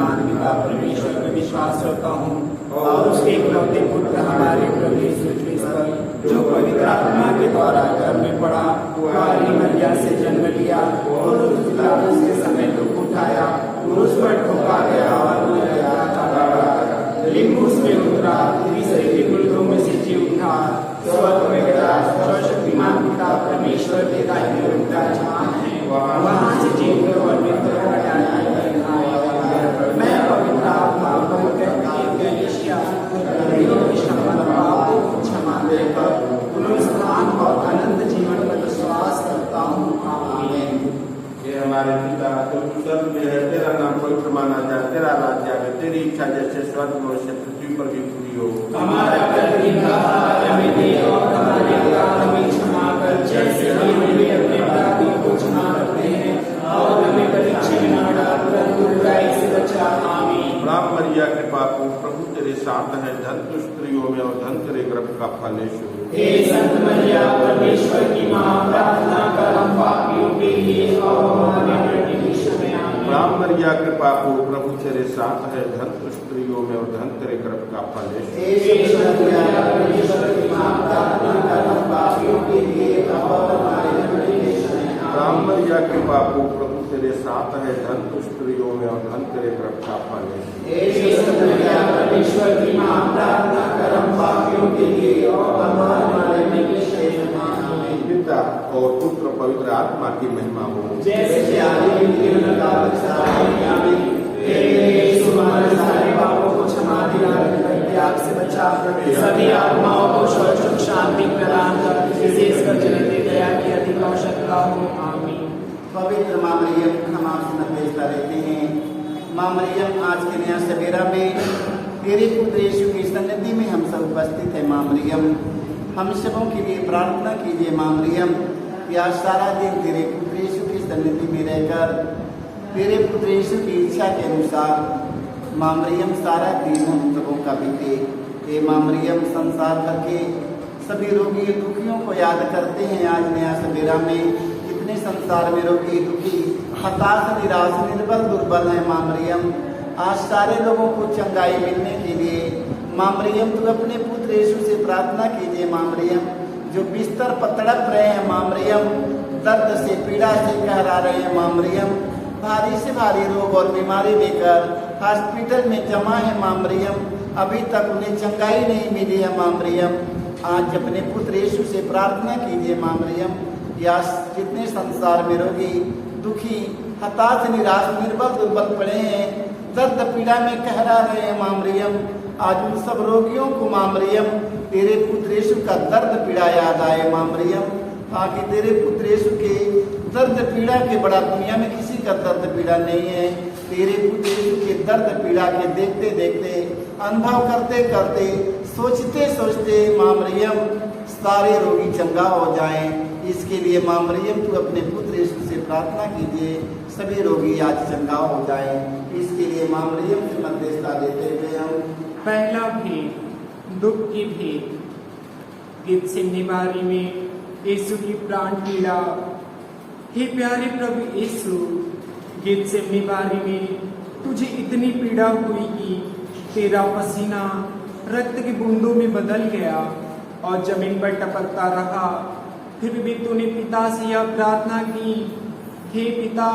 सर्वशक्तिमान पिता परमेश्वर में विश्वास करता हूँ और उसके इकलौते पुत्र हमारे प्रभु यीशु क्रिस्त जो पवित्र आत्मा के द्वारा गर्भ में पड़ा, कुंवारी मरिया से जन्म लिया और पिलातुस के समय दुख उठाया, क्रूस पर ठोका गया और मर गया, लिम्बुस में उतरा, तीसरे दिन मृतों में से जी उठा, स्वर्ग में गया, सर्वशक्तिमान पिता परमेश्वर के दाहिने ओर विराजमान है, वहाँ से जीवित और मृतकों का न्याय करना आएगा। मैं पवित्र आत्मा को क्षमा देकर पुनरुत्थान और अनंत जीवन पर विश्वास करता हूँ। आमीन। ये हमारे पिता तो स्वर्ग में है, तेरा नाम पवित्र माना जाए, तेरा राज्य आवे, तेरी इच्छा जैसे स्वर्ग में वैसे पृथ्वी पर भी पूरी हो। हमारा प्रतिदिन का आहार हमें दे और हमारे अपराध हमें क्षमा कर, जैसे हम भी अपने अपराधियों को क्षमा करते हैं, और हमें परीक्षा में न डाल परंतु बुराई से बचा। आमीन। राम मरिया के पापू प्रभु तेरे साथ है, धन तो स्त्रियों में और धन तेरे गर्भ का फल यीशु। हे संत मरिया परमेश्वर की मां, प्रार्थना कर हम पापियों के लिए और हमारे मरने के समय। आमीन। राम मरिया के पापू प्रभु तेरे साथ है, धन तो स्त्रियों में और धन तेरे गर्भ का फल यीशु। हे संत मरिया परमेश्वर की मां, प्रार्थना कर हम पापियों के लिए और हमारे मरने के समय। राम मरिया के पापू प्रभु तेरे साथ है, धन तो स्त्रियों में और धन तेरे गर्भ का फल यीशु। हे संत मरिया परमेश्वर की मां, प्रार्थना कर हम पापियों के लिए और हमारे मरने के समय। पिता और पुत्र पवित्र आत्मा की महिमा हो, जैसे आदि में आमीन। हे यीशु हमारे सारे पापों को क्षमा दिला, त्याग से बचा, सभी आत्माओं को शाश्वत शांति प्रदान कर, विशेषकर जिन्हें दया की अधिक आवश्यकता हो। आमीन। पवित्र माँ मरियम, हम आपसे नदेशता लेते हैं। माँ मरियम, आज के नया सवेरा में तेरे पुत्र यीशु की सन्निधि में हम सब उपस्थित हैं। माँ मरियम, हम सबों के लिए प्रार्थना कीजिए। माँ मरियम, कि आज सारा दिन तेरे पुत्र यीशु की सन्निधि में रहकर तेरे पुत्र यीशु की इच्छा के अनुसार माँ मरियम सारा दिन हम सबों का बीते। हे माँ मरियम, संसार भर के सभी रोगी दुखियों को याद करते हैं। आज नया सवेरा में कितने संसार में रोगी दुखी, हताश, निराश, निर्बल, दुर्बल है। माँ मरियम, आज सारे लोगों को चंगाई मिलने के लिए माँ मरियम तू अपने पुत्र यीशु से प्रार्थना कीजिए। माँ मरियम, जो बिस्तर पर तड़प रहे हैं, माँ मरियम, दर्द से पीड़ा से कहरा रहे हैं, माँ मरियम, भारी से भारी रोग और बीमारी लेकर हॉस्पिटल में जमा है, माँ मरियम, अभी तक उन्हें चंगाई नहीं मिली है। माँ मरियम, आज अपने पुत्र यीशु से प्रार्थना कीजिए। माँ मरियम, या जितने संसार में रोगी दुखी, हताश, निराश, निर्बल, दुर्बल पड़े हैं, दर्द पीड़ा में कहरा रहे हैं, माँ मरियम, आज उन सब रोगियों को माँ मरियम तेरे पुत्र यीशु का दर्द पीड़ा याद आए। माँ मरियम, ताकि तेरे पुत्र यीशु के दर्द पीड़ा के बड़ा दुनिया में किसी का दर्द पीड़ा नहीं है। तेरे पुत्र यीशु के दर्द पीड़ा के देखते देखते, अनुभव करते करते, सोचते सोचते माँ मरियम सारे रोगी चंगा हो जाएं। इसके लिए माँ मरियम तू अपने पुत्र यीशु से प्रार्थना कीजिए, सभी रोगी आज चंगा हो जाएं। इसके लिए माँ मरियम से मध्यस्थता देते हुए हम पहला भेद, दुख की भेद। गित्सेमनी बारी में यीशु की प्राण पीड़ा। हे प्यारे प्रभु यीशु, गित्सेमनी बारी में तुझे इतनी पीड़ा हुई कि तेरा पसीना रक्त की बूंदों में बदल गया और जमीन पर टपकता रहा। फिर भी तूने पिता से यह प्रार्थना की, हे पिता,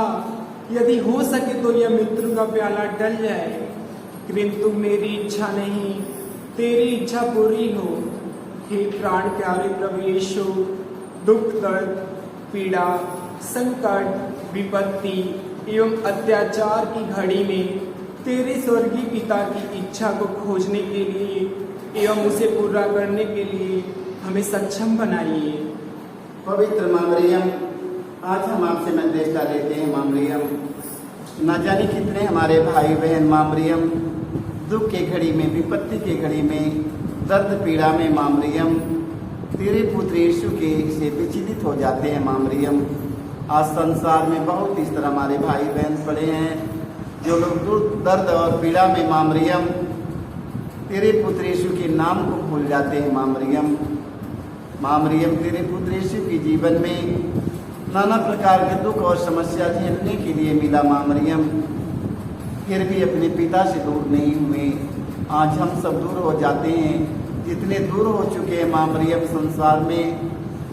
यदि हो सके तो यह मृत्यु का प्याला टल जाए, किंतु मेरी इच्छा नहीं, तेरी इच्छा पूरी हो। हे प्राण प्यारे प्रभु यीशु, दुख, दर्द, पीड़ा, संकट, विपत्ति एवं अत्याचार की घड़ी में तेरे स्वर्गीय पिता की इच्छा को खोजने के लिए एवं उसे पूरा करने के लिए हमें सक्षम बनाइए। पवित्र माँ मरियम, आज हम आपसे मध्यस्थता लेते हैं। माँ मरियम, न जाने कितने हमारे भाई बहन माँ मरियम दुख के घड़ी में, विपत्ति के घड़ी में, दर्द पीड़ा में माँ मरियम तेरे पुत्र यीशु के से विचलित हो जाते हैं। माँ मरियम, आज संसार में बहुत इस तरह हमारे भाई बहन पड़े हैं जो लोग दुख, दर्द और पीड़ा में माँ मरियम तेरे पुत्र यीशु के नाम को भूल जाते हैं। माँ मरियम, तेरे पुत्र यीशु के जीवन में नाना प्रकार के दुख और समस्या झेलने के लिए मिला। माँ मरियम, फिर भी अपने पिता से दूर नहीं हुए। आज हम सब दूर हो जाते हैं, जितने दूर हो चुके हैं माँ मरियम संसार में,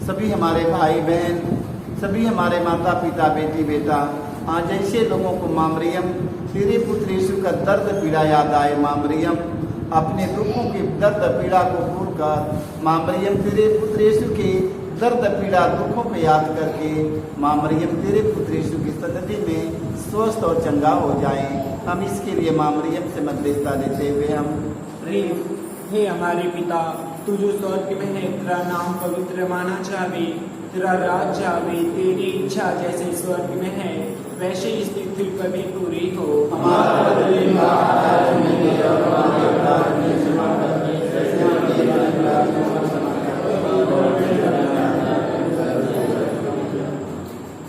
सभी हमारे भाई बहन, सभी हमारे माता पिता बेटी बेटा, आज ऐसे लोगों को माँ मरियम तेरे पुत्र यीशु का दर्द पीड़ा याद आए। माँ मरियम अपने दुखों के दर्द पीड़ा को भूल कर माँ मरियम तेरे पुत्र यीशु के दर्द पीड़ा दुखों को याद करके माँ मरियम तेरे पुत्र यीशु की सन्निधि में स्वस्थ और चंगा हो जाए। हम इसके लिए माँ मरियम से मध्यस्थता लेते हुए हम हे हमारे पिता, तू जो स्वर्ग में है, तेरा नाम पवित्र माना जावे, तेरा राज आवे, तेरी इच्छा जैसे स्वर्ग में है वैसे इस पृथ्वी पर भी पूरी हो। हमारा प्रतिदिन का आहार हमें दे और हमारे अपराध हमें क्षमा कर दे, जैसे हम अपने अपराधियों को क्षमा करते हैं।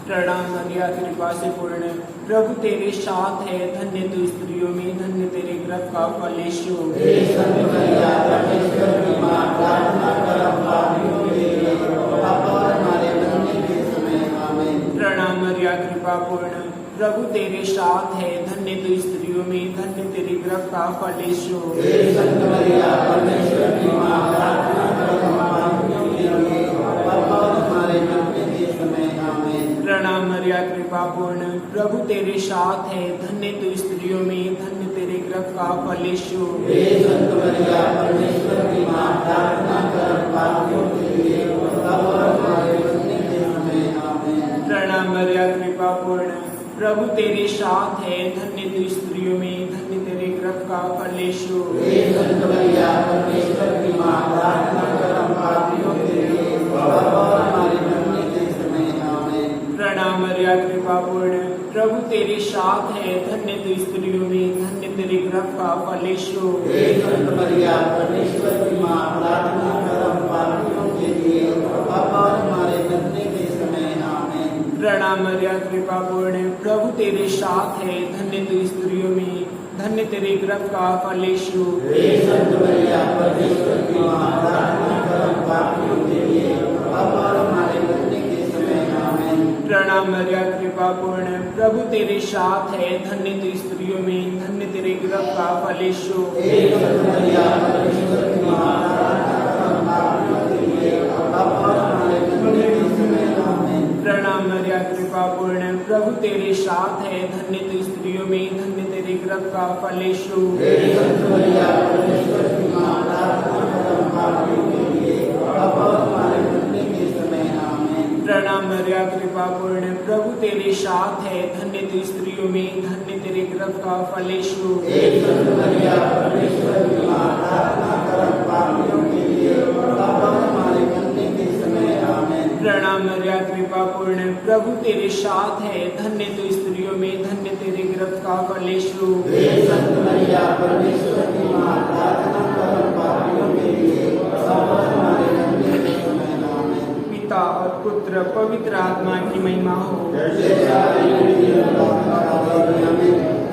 प्रणाम मरिया, कृपा से पूर्ण, प्रभु तेरे साथ है, धन्य तू स्त्रियों में, धन्य तेरे गर्भ का फल यीशु। हे संत मरिया, परमेश्वर की माँ, प्रार्थना कर हम पापियों के लिए, अब और हमारे मरने के समय। आमीन। प्रणाम मरिया, कृपा पूर्ण, प्रभु तेरे साथ है, धन्य तू स्त्रियों में, धन्य तेरे गर्भ का फल यीशु। हे संत मरिया, परमेश्वर की माँ, प्रार्थना कर हम पापियों के लिए, अब और हमारे मरने के समय। आमीन। प्रणाम मरिया, कृपा पूर्ण, प्रभु तेरे साथ है, धन्य तू स्त्रियों में, धन्य तेरे गर्भ का फल यीशु। हे संत मरिया, परमेश्वर की माँ, प्रार्थना कर हम पापियों के लिए, अब और हमारे मरने के समय। आमीन। प्रणाम मरिया, कृपा पूर्ण, प्रभु तेरे साथ है, धन्य तू स्त्रियों में, धन्य तेरे गर्भ का फल यीशु। हे संत मरिया, परमेश्वर की माँ, प्रार्थना कर हम पापियों के लिए, अब और हमारे मरने के समय। आमीन। प्रणाम मरिया, कृपा पूर्ण, प्रभु तेरे साथ है, धन्य तू स्त्रियों में, धन्य तेरे गर्भ का फल यीशु। हे संत मरिया, परमेश्वर की माँ, प्रार्थना कर हम पापियों के लिए, अब और हमारे मरने के समय। आमीन। प्रणाम मरिया, कृपा पूर्ण, प्रभु तेरे साथ है, धन्य तू स्त्रियों में, धन्य तेरे गर्भ का फल यीशु। हे संत मरिया, परमेश्वर की माँ, प्रार्थना कर हम पापियों के लिए, अब और हमारे मरने के समय। आमीन। प्रणाम मरिया, कृपा पूर्ण, प्रभु तेरे साथ है, धन्य तू स्त्रियों में, धन्य तेरे गर्भ का फल यीशु। हे संत मरिया, परमेश्वर की माँ, प्रार्थना कर हम पापियों के लिए, अब और हमारे मरने के समय। आमीन। प्रणाम मरिया, कृपा पूर्ण, प्रभु तेरे साथ है, धन्य तू स्त्रियों में, धन्य तेरे गर्भ का फल यीशु। हे संत मरिया, परमेश्वर की माँ, प्रार्थना कर हम पापियों के लिए, अब और हमारे मरने के समय। आमीन। प्रणाम मरिया, कृपा पूर्ण, प्रभु तेरे साथ है, धन्य तू स्त्रियों में, धन्य तेरे गर्भ का फल यीशु। हे संत मरिया, परमेश्वर की माँ, प्रार्थना कर हम पापियों के लिए, अब और हमारे मरने के समय। आमीन। प्रणाम मरिया, कृपा पूर्ण, प्रभु तेरे साथ है, धन्य तू स्त्रियों में, धन्य तेरे गर्भ का फल यीशु। हे संत मरिया, परमेश्वर की माँ, प्रार्थना कर हम पापियों के लिए, अब और हमारे मरने के समय। आमीन। पिता और पुत्र पवित्र आत्मा की महिमा हो।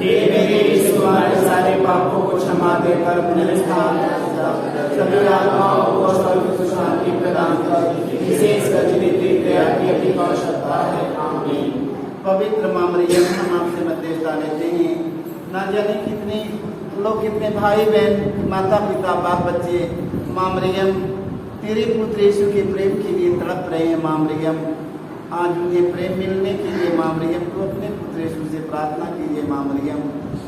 हे मेरे यीशु, हमारे सारे पापों को क्षमा देकर पुनरुत्थान सभी आत्माओं को स्वर्ग की शांति प्रदान कर, विशेषकर जिन्हें दया की अति आवश्यकता है। आमीन। पवित्र माँ मरियम, हम आपसे मध्यस्थता लेते हैं। ना जाने कितने लोग, कितने भाई बहन, माता पिता, बाप बच्चे माँ मरियम तेरे पुत्र यीशु के प्रेम के लिए तड़प रहे हैं। माँ मरियम, आज उन्हें प्रेम मिलने के लिए माँ मरियम को अपने पुत्र यीशु से प्रार्थना कीजिए। माँ मरियम,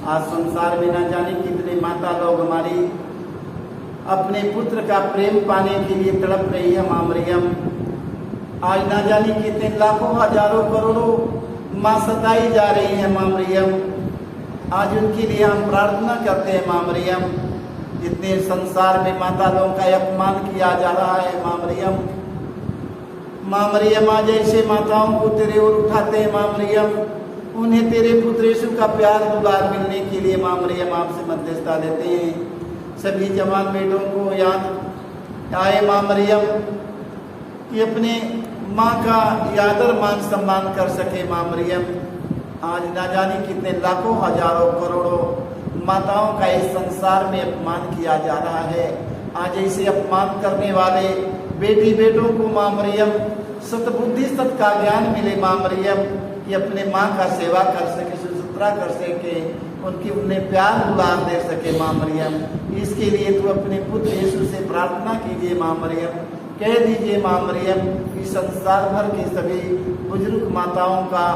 आज संसार में ना जाने कितने माता लोग हमारी अपने पुत्र का प्रेम पाने के लिए तड़प रही है। माँ मरियम, आज ना जाने कितने लाखों हजारों करोड़ों माँ सताई जा रही है। माँ मरियम, आज उनके लिए हम प्रार्थना करते हैं। माँ मरियम, जितने संसार में माता लोगों का अपमान किया जा रहा है। माँ मरियम, आज ऐसे माताओं को तेरे ओर उठाते हैं। माँ मरियम, उन्हें तेरे पुत्र यीशु का प्यार दुलार मिलने के लिए माँ मरियम आपसे मध्यस्थता लेते हैं। सभी जवान बेटों को याद आए माँ मरियम कि अपने माँ का आदर मान सम्मान कर सके। माँ मरियम, आज ना जाने कितने लाखों हजारों करोड़ों माताओं का इस संसार में अपमान किया जा रहा है। आज ऐसे अपमान करने वाले बेटी बेटों को माँ मरियम सतबुद्धि, सत का ज्ञान मिले। माँ मरियम, कि अपने माँ का सेवा कर सके, सुथरा कर सके, उन्हें प्यार दुलार दे सके माँ मरियम। इसके लिए तू अपने पुत्र यीशु से प्रार्थना कीजिए माँ मरियम। कह दीजिए माँ मरियम कि संसार भर की सभी बुजुर्ग माताओं का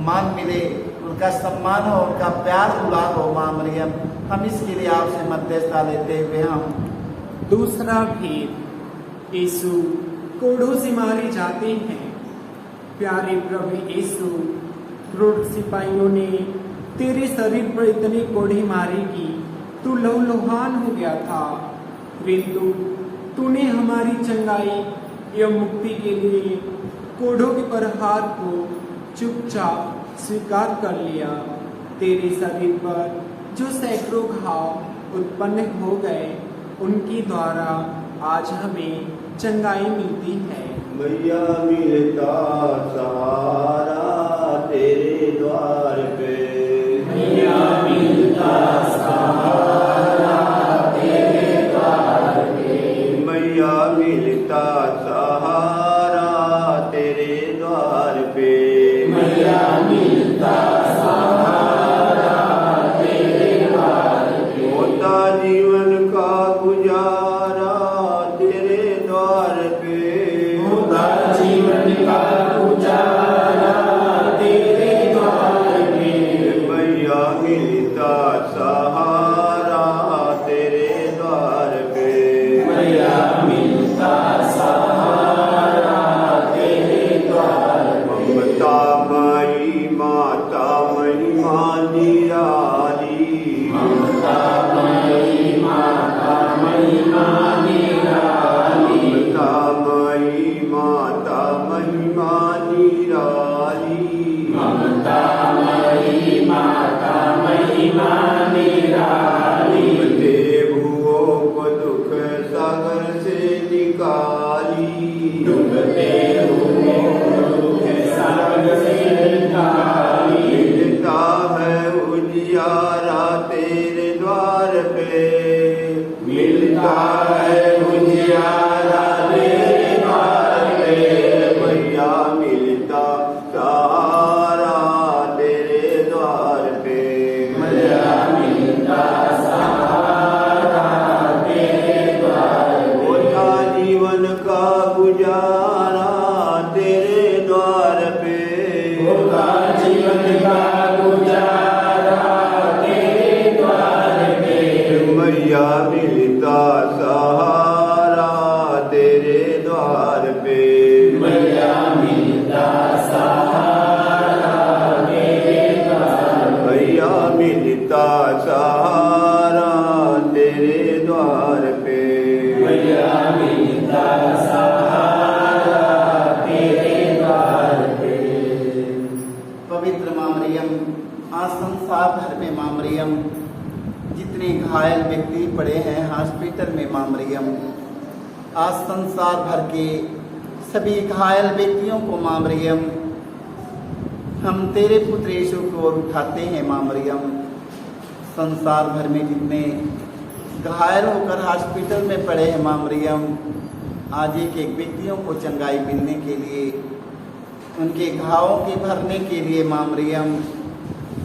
मान मिले, उनका सम्मान हो, उनका प्यार दुलार हो माँ मरियम। हम इसके लिए आपसे मध्यस्थता लेते हुए हम दूसरा भेद, यीशु कोढ़ों से मारे जाते हैं। प्यारे प्रभु यीशु, क्रूर सिपाहियों ने तेरे शरीर पर इतने कोढ़े मारे कि तू लहूलुहान हो गया था, किंतु तूने हमारी चंगाई एवं मुक्ति के लिए कोढ़ों के प्रहार को चुपचाप स्वीकार कर लिया। तेरे शरीर पर जो सैकड़ों घाव उत्पन्न हो गए, उनके द्वारा आज हमें चंगाई मिलती है। मैया मिलता सहारा तेरे द्वार पे, मैया मिलता सहारा तेरे द्वार पे, मैया मिलता सहारा तेरे द्वार पे, मैया मिलता सहारा तेरे द्वार पे, होता जीवन का गुजारा तेरे द्वार पे, होता जीवन का गुजारा तेरे द्वार पे, मैया मिलता सहारा तेरे द्वार पे, मैया मिलता सहारा तेरे द्वार पे, ममता मई माता महिमा निराली, ममता मई माता महिमा निराली, ममता मई माता महिमा निराली, ममता मई माता महिमा निराली, देवुओं को दुख सागर से निकाली, डूबते हुए दुख सागर से निकाली, मिलता है उजियारा तेरे द्वार पे, मिलता है उजियारा तेरे द्वार पे, मैया मिलता सहारा तेरे द्वार पे, मैया मिलता सहारा तेरे द्वार पे, होता जीवन का गुजारा तेरे द्वार पे, होता जीवन का गुजारा तेरे द्वार पे, मैया मिलता सहारा तेरे द्वार पे, मैया मिलता सहारा तेरे द्वार पे, मैया मिलता सहारा तेरे द्वार पे, मैया मिलता सहारा तेरे द्वार पे। पवित्र माँ मरियम, आज संसार भर में माँ मरियम जितने घायल व्यक्ति पड़े हैं हॉस्पिटल में माँ मरियम, आज संसार भर के सभी घायल व्यक्तियों को माँ मरियम हम तेरे पुत्र यीशु को उठाते हैं माँ मरियम। संसार भर में जितने घायल होकर हॉस्पिटल में पड़े हैं माँ मरियम, आज एक एक व्यक्तियों को चंगाई मिलने के लिए, उनके घावों के भरने के लिए माँ मरियम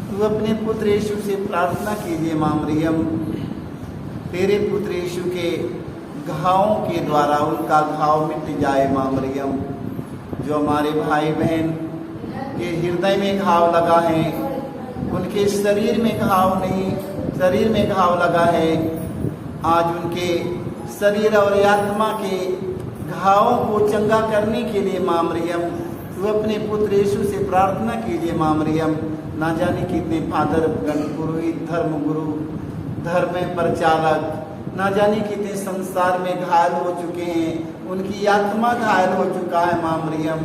तू अपने पुत्र यीशु से प्रार्थना कीजिए माँ मरियम। तेरे पुत्र यीशु के घावों के द्वारा उनका घाव मिट जाए माँ मरियम। जो हमारे भाई बहन के हृदय में घाव लगा है, उनके शरीर में घाव नहीं, शरीर में घाव लगा है, आज उनके शरीर और आत्मा के घावों को चंगा करने के लिए माँ मरियम तू अपने पुत्र यीशु से प्रार्थना कीजिए माँ मरियम। ना जाने कितने फादर पुरोहित, धर्मगुरु, धर्म प्रचारक ना जाने कितने संसार में घायल हो चुके हैं, उनकी आत्मा घायल हो चुका है माँ मरियम।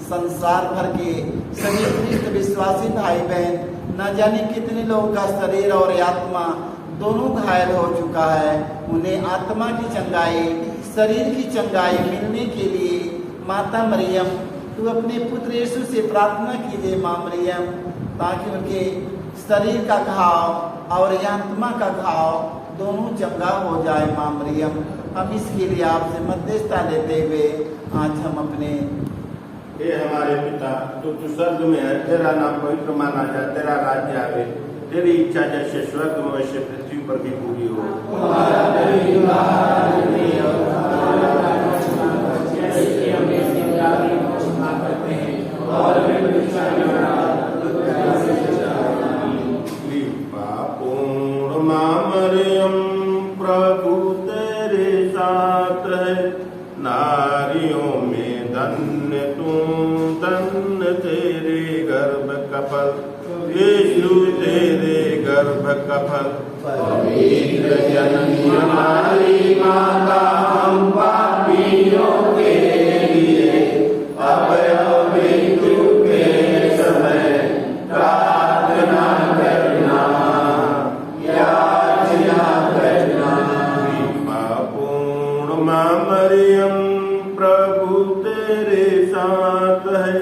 संसार भर के सभी ख्रिस्त विश्वासी भाई बहन ना जाने कितने लोगों का शरीर और आत्मा दोनों घायल हो चुका है। उन्हें आत्मा की चंगाई, शरीर की चंगाई मिलने के लिए माता मरियम तू अपने पुत्र यीशु से प्रार्थना कीजिए माँ मरियम, ताकि उनके शरीर का घाव और आत्मा का घाव दोनों चंगा हो जाए माँ मरियम। हम इसके लिए आपसे मध्यस्थता लेते हुए आज हम अपने हे हमारे पिता, तू स्वर्ग में है, तेरा नाम पवित्र माना जाए, तेरा राज्य आवे, तेरी इच्छा जैसे स्वर्ग में वैसे पृथ्वी पर भी पूरी हो। मरियम प्रभु तेरे साथ है, नारियों में धन्य तू, धन्य तेरे गर्भ का फल, यीशु तेरे गर्भ का फल। पवित्र जननी हमारी माता, हम पापियों के लिए अब और मृत्यु के समय प्रार्थना करना, याचना करना। पूर्ण मां मरियम प्रभु तेरे साथ है,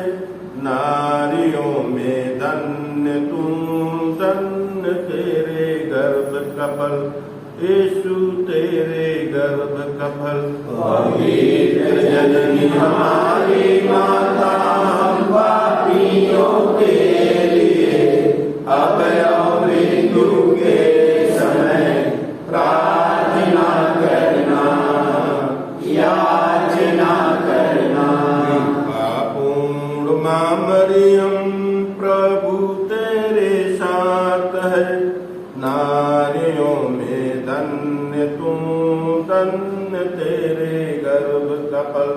नारियों में धन्य तू, धन्य तेरे गर्भ का फल, यीशु तेरे गर्भ का फल। पवित्र जननी हमारी माता, हम पापियों के लिए अब और मृत्यु के समय प्रार्थना करना, याचना करना। पूर्ण मां मरियम प्रभु तेरे साथ है, नारियों में धन्य तू, धन्य तेरे गर्भ का फल,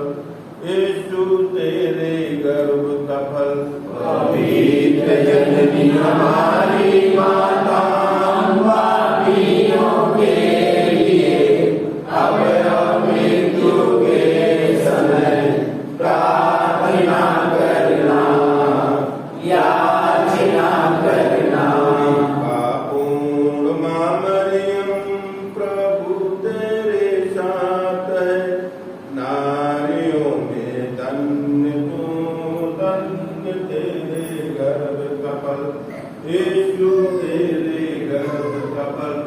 यीशु तेरे गर्भ का फल। पवित्र जननी हमारी माता, हम पापियों के लिए अब और मृत्यु के समय प्रार्थना करना, याचना करना। पूर्ण मां मरियम प्रभु तेरे साथ है, नारियों में धन्य तू, धन्य तेरे गर्भ का फल, यीशु तेरे गर्भ का फल।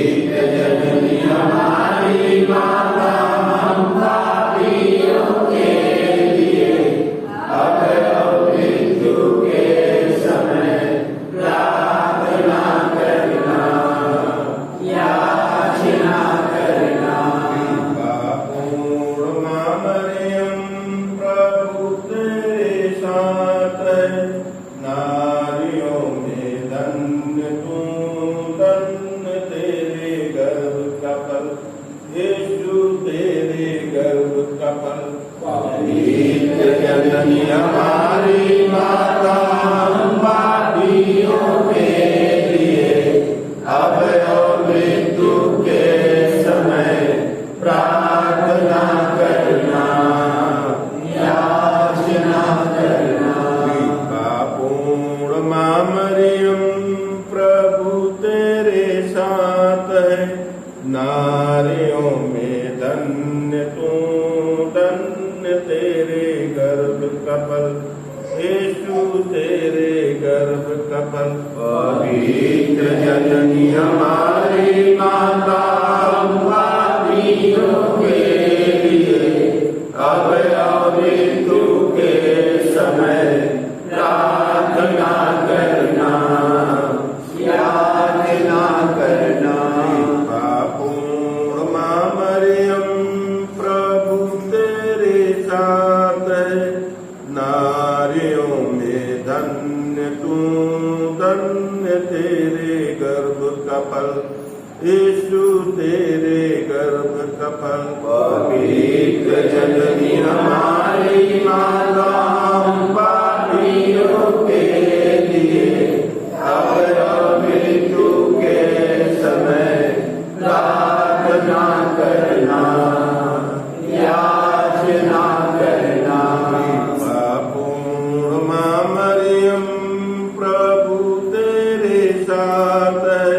पवित्र जननी हमारी माता, हम पापियों के लिए अब और मृत्यु के समय प्रार्थना करना, याचना करना। पूर्ण मां मरियम प्रभु तेरे साथ है, नारियों में धन्य तू, धन्य तेरे गर्भ का फल, यीशु तेरे गर्भ का फल। पवित्र जननी हमारी माता, हम पापियों के लिए अब और मृत्यु के समय प्रार्थना करना, याचना करना। पूर्ण मां मरियम प्रभु तेरे साथ है, नारियों में धन्य तू, धन्य तेरे गर्भ का फल, यीशु तेरे गर्भ का फल। पवित्र जननी हमारी माता, हम पापियों के लिए अब और मृत्यु के समय प्रार्थना करना, याचना करना। पूर्ण मां मरियम प्रभु तेरे साथ है, नारियों में धन्य तू, धन्य तेरे गर्भ का फल, यीशु तेरे गर्भ का फल। पवित्र जननी हमारी माता, हम पापियों के लिए अब और मृत्यु के समय प्रार्थना करना, याचना करना। पूर्ण मां मरियम प्रभु तेरे साथ है,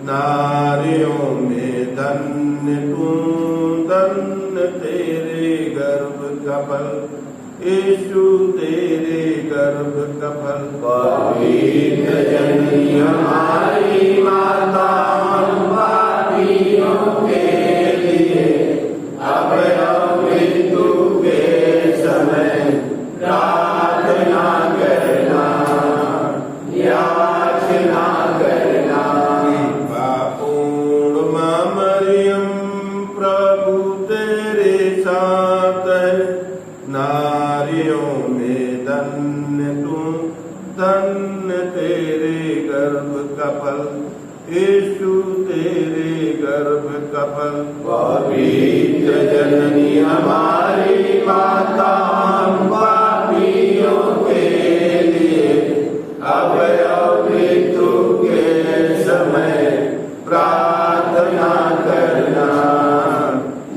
नारियों में धन्य तू, धन्य तेरे गर्भ का फल, यीशु तेरे गर्भ का फल। पवित्र जननी हमारी माता, हम पापियों के लिए अब और मृत्यु के समय धन्य तेरे गर्भ का फल, यीशु तेरे गर्भ का फल। पवित्र जननी हमारी माता, हम पापियों के लिए अब और मृत्यु के समय प्रार्थना करना,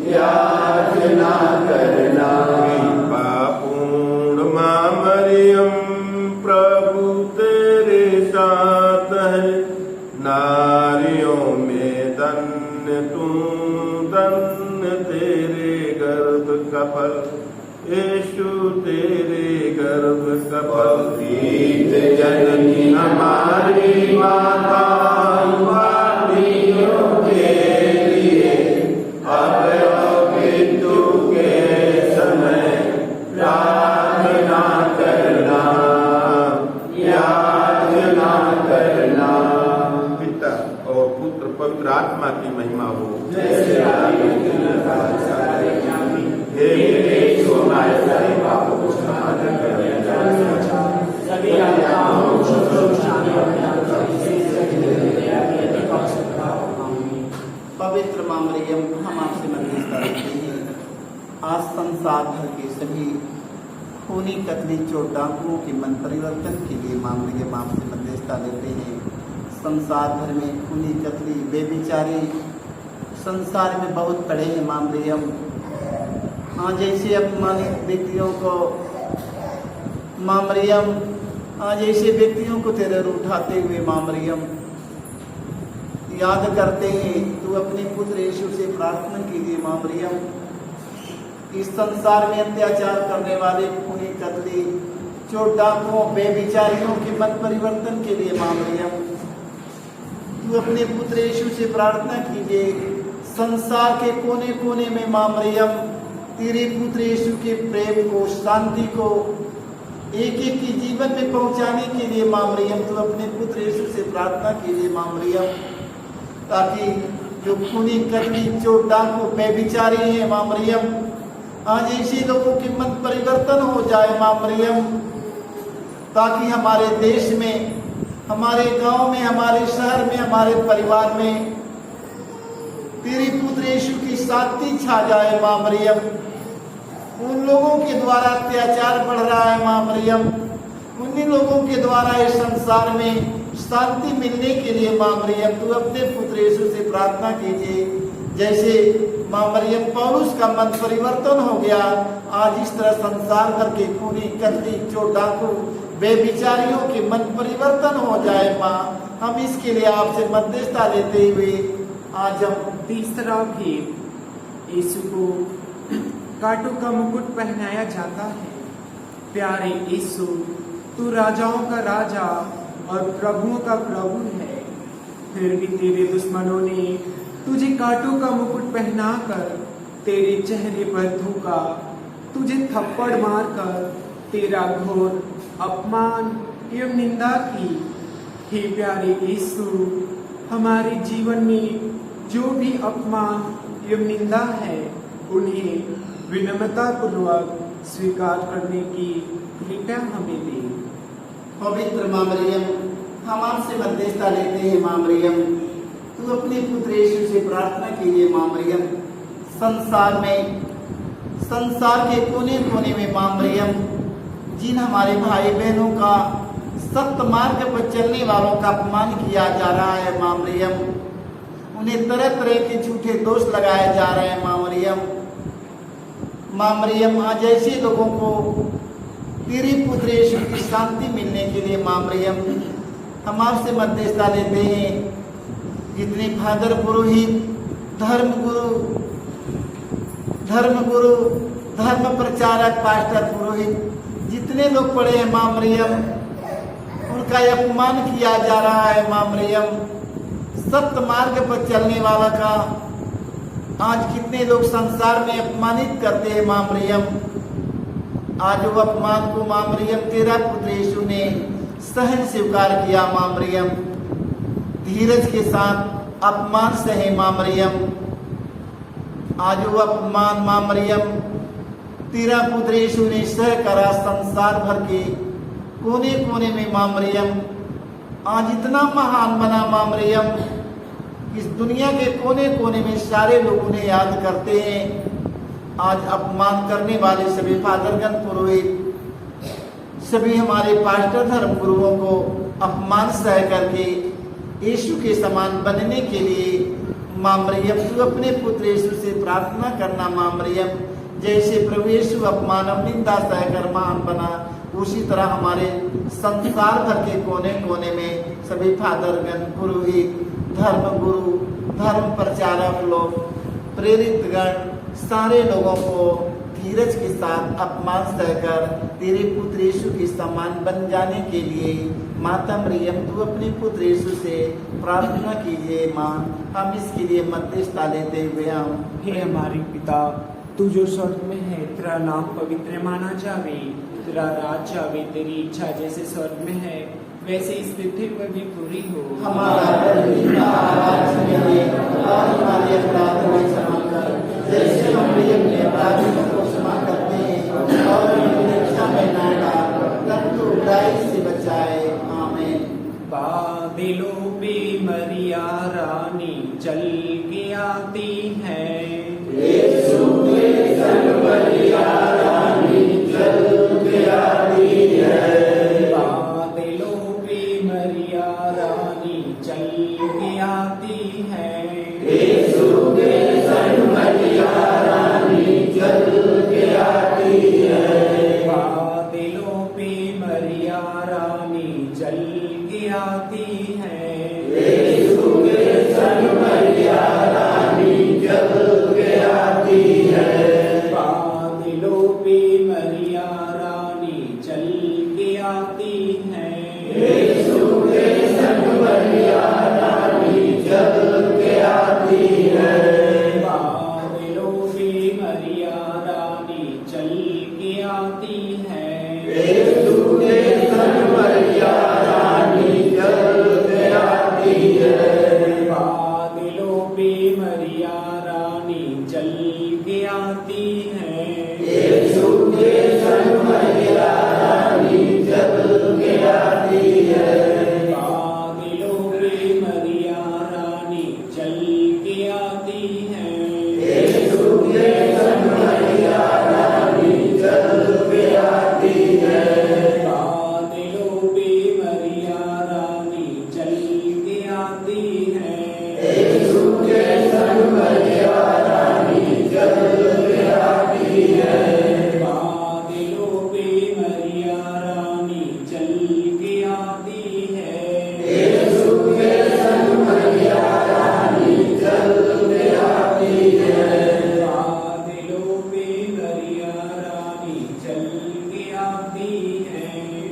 याचना करना। पापूर्ण मां मरियम, प्रभु तेरे साथ है, नारियों में धन्य तू, धन्य तेरे गर्भ का फल, यीशु तेरे गर्भ का फल। पवित्र जननी हमारी माता, पापियों के लिए अब और मृत्यु के समय प्रार्थना करना, याचना करना। पिता और पुत्र पवित्र आत्मा की महिमा हो। जैसे हे यीशु, हमारे सारे पापों को क्षमा कर दिया जाए, सभी आत्माओं को शांति पवित्र मां मरियम, हम आपसे मध्यस्थता करते हैं। आज संसार भर के सभी खूनी कतली चोट डाकुओं के मन परिवर्तन के लिए मां मरियम आपसे मध्यस्थता लेते हैं। संसार भर में खूनी कतली बेविचारी संसार में बहुत पड़े हैं मां मरियम। आज ऐसे अपमानित व्यक्तियों को मां मरियम, आज ऐसे व्यक्तियों को तेरे उठाते हुए मां मरियम याद करते हैं। तू अपने पुत्र यीशु से प्रार्थना कीजिए मां मरियम। इस संसार में अत्याचार करने वाले खूनी कतली चोर डाकुओं बेविचारियों के मन परिवर्तन के लिए मां मरियम तू अपने पुत्र यीशु से प्रार्थना कीजिए। संसार के कोने कोने में मां मरियम तेरे पुत्र यीशु के प्रेम को, शांति को एक एक के जीवन में पहुंचाने के लिए मां मरियम तू अपने पुत्र यीशु से प्रार्थना कीजिए मां मरियम, ताकि जो खूनी कतली चोर डाकू बेविचारी हैं मां मरियम, आज ऐसे लोगों के मन परिवर्तन हो जाए मां मरियम, ताकि हमारे देश में, हमारे गांव में, हमारे शहर में, हमारे परिवार में तेरे पुत्र यीशु की शांति छा जाए मां मरियम। उन लोगों के द्वारा अत्याचार बढ़ रहा है मां मरियम, उन्हीं लोगों के द्वारा इस संसार में शांति मिलने के लिए मां मरियम तू अपने पुत्र यीशु से प्रार्थना कीजिए। जैसे मां मरियम पौलुस का मन परिवर्तन हो गया, आज इस तरह संसार भर के खूनी कतली चोर डाकू बेविचारियों के मन परिवर्तन हो जाए मां। हम इसके लिए आपसे मध्यस्थता लेते हुए आज हम तीसरा भेद, यीशु को कांटों का मुकुट पहनाया जाता है। प्यारे यीशु, तू राजाओं का राजा और प्रभुओं का प्रभु है, फिर भी तेरे दुश्मनों ने तुझे कांटों का मुकुट पहनाकर तेरे चेहरे पर थूका, तुझे थप्पड़ मारकर तेरा घोर अपमान एवं निंदा की। हे प्यारे यीशु, हमारे जीवन में जो भी अपमान एवं निंदा है उन्हें विनम्रता पूर्वक स्वीकार करने की कृपया हमें दे। पवित्र मां मरियम, हम आपसे मध्यस्थता लेते हैं मां मरियम, तू अपने पुत्र यीशु से प्रार्थना कीजिए मां मरियम। संसार में, संसार के कोने कोने में मां मरियम जिन हमारे भाई बहनों का सत्य मार्ग पर चलने वालों का अपमान किया जा रहा है मां मरियम, उन्हें तरह तरह के झूठे दोष लगाए जा रहे हैं मां मरियम। मां मरियम, आज ऐसे लोगों को तेरे पुत्र यीशु की शांति मिलने के लिए मां मरियम हम आपसे मध्यस्थता लेते हैं। जितने फादर पुरोहित, धर्मगुरु, धर्म प्रचारक, पास्टर, पुरोहित जितने लोग पड़े हैं मां मरियम, उनका अपमान किया जा रहा है मां मरियम। सत्य मार्ग पर चलने वाला का आज कितने लोग संसार में अपमानित करते हैं मां मरियम। आज वो अपमान को मां मरियम तेरा पुत्र यीशु ने सहन स्वीकार किया मां मरियम, धीरज के साथ अपमान सहे मां मरियम। आज वो अपमान मां मरियम तेरा पुत्र यीशु ने सह करा। संसार भर के कोने कोने में माँ मरियम आज इतना महान बना। माँ मरियम इस दुनिया के कोने कोने में सारे लोग उन्हें याद करते हैं। आज अपमान करने वाले सभी फादरगण, पुरोहित, सभी हमारे पास्टर, धर्म गुरुओं को अपमान सह करके यीशु के समान बनने के लिए माँ मरियम तू अपने पुत्र यीशु से प्रार्थना करना। माँ मरियम जैसे प्रभु यीशु अपमान और निंदा सहकर महान बना, उसी तरह हमारे संसार भर के कोने कोने में सभी फादरगण, पुरोहित, धर्म गुरु, धर्म प्रचारक लोग, प्रेरित गण, सारे लोगों को धीरज के साथ अपमान सहकर तेरे पुत्र यीशु के समान बन जाने के लिए माता मरियम तू अपने पुत्र यीशु से प्रार्थना कीजिए। माँ, हम इसके लिए मध्यस्थता लेते हुए हम हे हमारे पिता, तू जो स्वर्ग में है, तेरा नाम पवित्र माना जावे, तेरा राज आवे, तेरी इच्छा जैसे स्वर्ग में है वैसे इस पृथ्वी पर भी पूरी हो। हमारा प्रतिदिन का आहार हमें और हमारे अपराध हमें क्षमा कर, जैसे हम भी अपने अपराधियों को क्षमा करते हैं, और हमें परीक्षा में न डाल, परंतु बुराई से बचाए। आमीन। बादलों पे मरिया रानी चल के आती है, यीशु के संग मरिया रानी चल के आती है। बादलों पे मरिया रानी चल के आती है, यीशु के संग मरिया रानी चल के आती है। बादलों पे मरिया रानी चल के आती है, यीशु के संग मरिया रानी चल के आती है। बादलों पे मरिया रानी चल के आती है, यीशु के संग मरिया रानी चल के आती है। बादलों पे मरिया रानी चल के आती है, यीशु के संग मरिया रानी चल के आती है। बादलों पे मरिया रानी चल के आती है, यीशु के संग मरिया रानी चल के आती है। बादलों पे मरिया रानी चल के आती है, यीशु के संग मरिया रानी चल के आती है। बादलों पे मरिया रानी चल के आती है, यीशु के संग मरिया रानी चल के आती है। बादलों पे मरिया रानी चल के आती है, यीशु के संग मरिया रानी चल के आती है। बादलों पे मरिया रानी चल के आती है।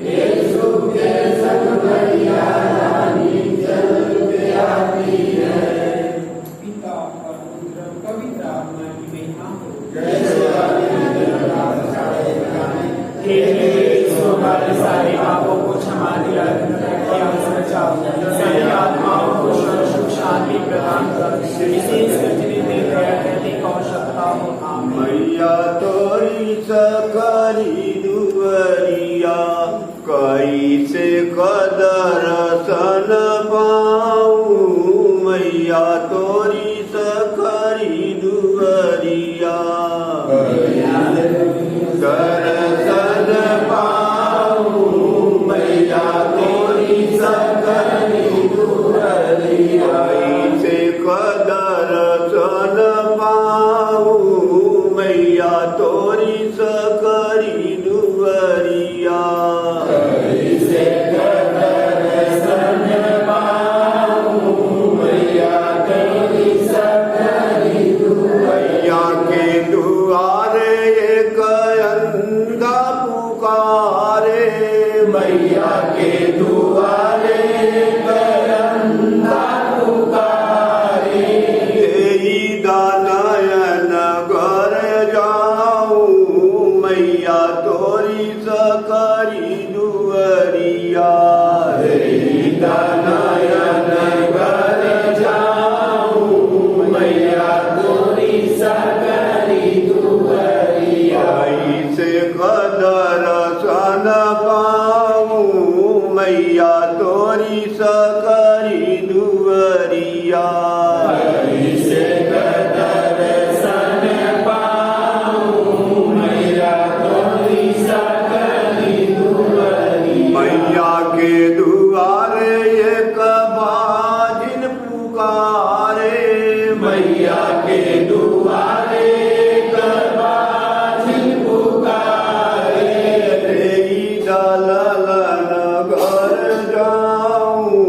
यीशु के संग मरिया रानी चल के आती है। पिता और पुत्र पवित्र आत्मा की महिमा हो। जैसे आदि में जन्मदाता सारे गाने, हे यीशु हमारे सारे पापों को क्षमा दिला कि हमसे बचाओ, सभी आत्माओं को सुख शांति प्रदान कर, विशेष कर जिन्हें दे दया करने की आवश्यकता हो। आमीन। मैया तोरी सकरी दुवरिया कैसे कदर सन पाऊं। मैया तोरी सकरी दुवरिया दर्शन पाऊं। मैया तोरी सकरी दुवरिया कैसे कदर सन पाऊं। मैया तोरी सकरी दुवरिया कैसे दर्शन पाऊं। मैया तेरी सकरी मैया के दुआरे एक अंधा पुकारे। मैया के दुआरे अंधा पुकारे। तेरी दानयन घर जाऊं। मैया तोरी सकरी दुवरिया तेरी दानयन घर जाऊं। मैया तोरी सकरी दुआरिया। कैसे कदर सन पाऊं। तोरी सकरी दुवरिया मैया के दुआरे एक बाजिन पुकारे मैया के दुआरे एक बाजिन पुकारे तेरी दललन घर जाऊं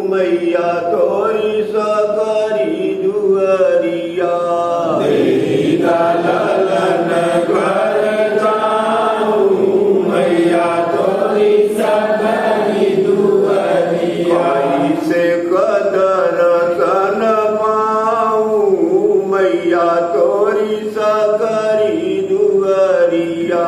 मैया तोरी सकरी दुअरिया तेरी दललन घर जाऊं मैया तोरी सकरी दुअरिया से कदर सन पाऊं मैया तोरी सकरी दुअरिया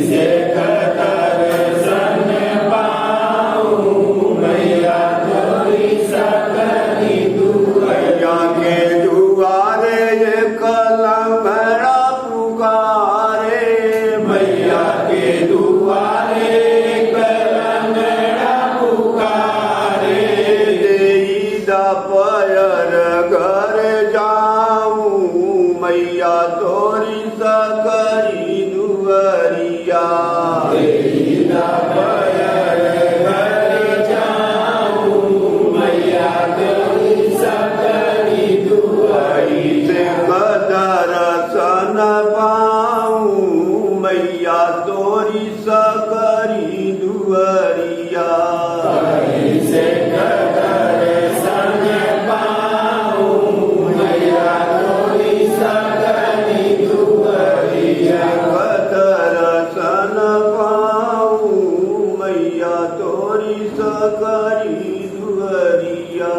से कदर सन पाऊं मैया तोरी सकरी दुअरिया के दुआरे एक लंगड़ा पुकारे मैया के दुआरे एक लंगड़ा पुकारे देई दा पयर घर जाऊं मैया तोरी सकरी दुअरिया देई दा पयर घर जाऊं मैया तोरी सकरी दुअरी से कदर सन पाऊं मैया तोरी सकरी दुअरिया से कदर सन पाऊं मैया तोरी सकरी दुअरिया कदर सन पाऊं मैया तोरी सकरी दुअरिया